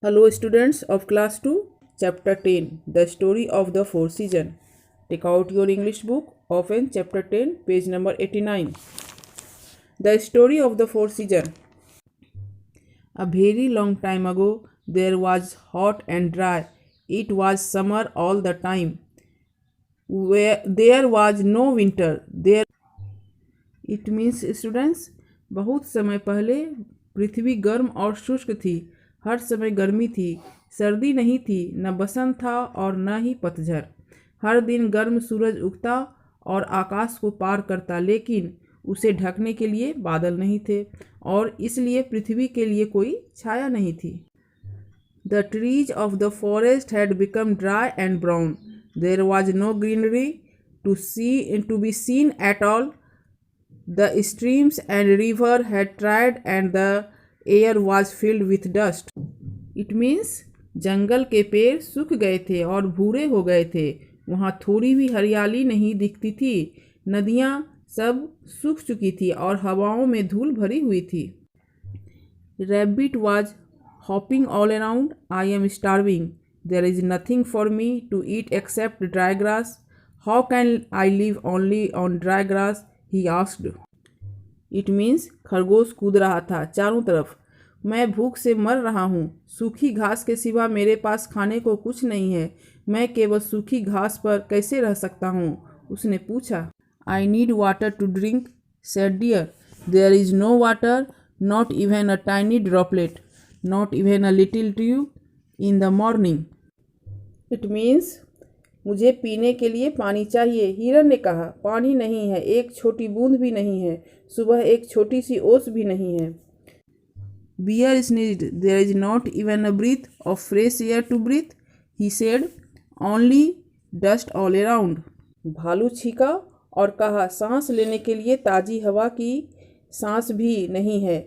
Hello students of class 2, chapter 10, The Story of the Four Seasons. Take out your English book, open chapter 10, page number 89. The Story of the Four Seasons. A very long time ago, there was hot and dry. It was summer all the time. Where there was no winter. It means students, बहुत समय पहले पृथ्वी गर्म और शुष्क थी। हर समय गर्मी थी, सर्दी नहीं थी, न बसंत था और न ही पतझड़। हर दिन गर्म सूरज उगता और आकाश को पार करता, लेकिन उसे ढकने के लिए बादल नहीं थे और इसलिए पृथ्वी के लिए कोई छाया नहीं थी। The trees of the forest had become dry and brown. There was no greenery to be seen at all. The streams and river had dried and the air was filled with dust. It means जंगल के पेड़ सूख गए थे और भूरे हो गए थे। वहाँ थोड़ी भी हरियाली नहीं दिखती थी। नदियाँ सब सूख चुकी थी और हवाओं में धूल भरी हुई थी। Rabbit was hopping all around. I am starving. There is nothing for me to eat except dry grass. How can I live only on dry grass? He asked. It means खरगोश कूद रहा था चारों तरफ। मैं भूख से मर रहा हूँ। सूखी घास के सिवा मेरे पास खाने को कुछ नहीं है। मैं केवल सूखी घास पर कैसे रह सकता हूँ? उसने पूछा। I need water to drink, said deer. There is no water, not even a tiny droplet, not even a little dew in the morning. It means मुझे पीने के लिए पानी चाहिए। हिरन ने कहा, पानी नहीं है, एक छोटी बूंद भी नहीं है, सुबह एक छोटी सी ओस भी नहीं है। Bear sneezed. There is not even a breath of fresh air to breathe, he said. Only dust all around. भालू छींका और कहा, सांस लेने के लिए ताजी हवा की सांस भी नहीं है।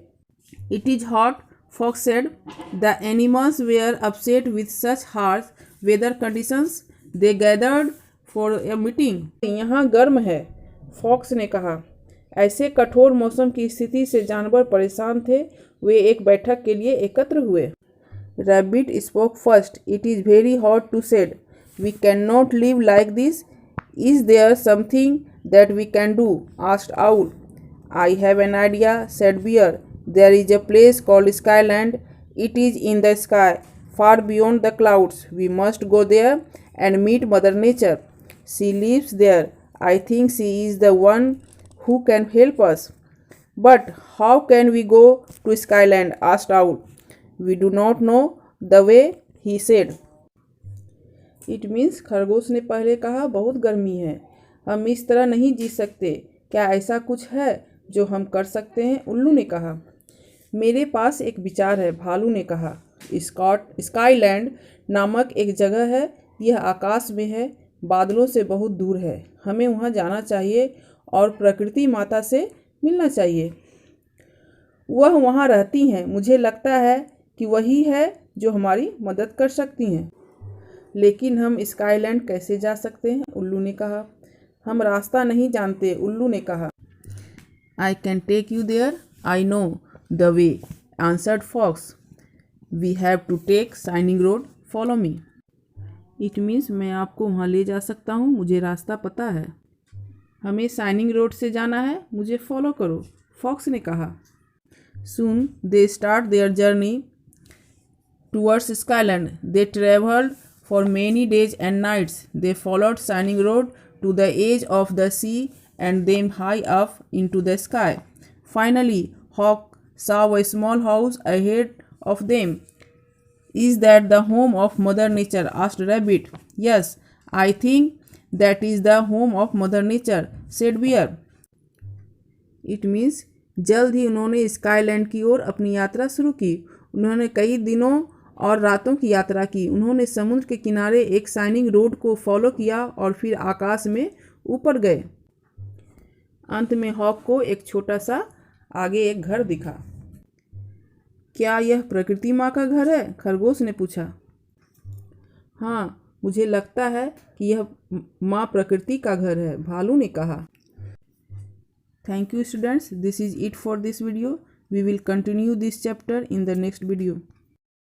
It is hot, Fox said. The animals were upset with such harsh weather conditions. They gathered for a meeting. यहाँ गर्म है, फॉक्स ने कहा। ऐसे कठोर मौसम की स्थिति से जानवर परेशान थे। वे एक बैठक के लिए एकत्र हुए। Rabbit spoke first. It is very hot, to said. We cannot live like this. Is there something that we can do? Asked Owl. I have an idea, said Bear. There is a place called Skyland. It is in the sky, far beyond the clouds. We must go there and meet Mother Nature. She lives there. I think she is the one who can help us. But how can we go to Skyland? Asked Owl. We do not know the way, he said. It means खरगोश ने पहले कहा, बहुत गर्मी है, हम इस तरह नहीं जी सकते। क्या ऐसा कुछ है जो हम कर सकते हैं? उल्लू ने कहा। मेरे पास एक विचार है, भालू ने कहा। स्काईलैंड नामक एक जगह है। यह आकाश में है, बादलों से बहुत दूर है। हमें वहाँ जाना चाहिए और प्रकृति माता से मिलना चाहिए। वह वहाँ रहती हैं। मुझे लगता है कि वही है जो हमारी मदद कर सकती हैं। लेकिन हम स्काईलैंड कैसे जा सकते हैं? उल्लू ने कहा। हम रास्ता नहीं जानते, उल्लू ने कहा। I can take you there. I know the way, answered Fox. We have to take Shining Road. Follow me. It means मैं आपको वहाँ ले जा सकता हूँ, मुझे रास्ता पता है। हमें शाइनिंग रोड से जाना है, मुझे फॉलो करो, फॉक्स ने कहा। Soon they start their journey towards Skyland. They traveled for many days and nights. They followed Shining Road to the edge of the sea and then high up into the sky. Finally, Hawk saw a small house ahead of them. Is that the home of Mother Nature? Asked Rabbit. Yes, I think that is the home of Mother Nature, said Bear. It means जल्द ही उन्होंने Skyland की ओर अपनी यात्रा शुरू की। उन्होंने कई दिनों और रातों की यात्रा की। उन्होंने समुद्र के किनारे एक शाइनिंग रोड को फॉलो किया और फिर आकाश में ऊपर गए। अंत में हॉक को एक छोटा सा आगे एक घर दिखा। क्या यह प्रकृति माँ का घर है? खरगोश ने पूछा। हाँ, मुझे लगता है कि यह माँ प्रकृति का घर है, भालू ने कहा। Thank you students. This is it for this video. We will continue this chapter in the next video.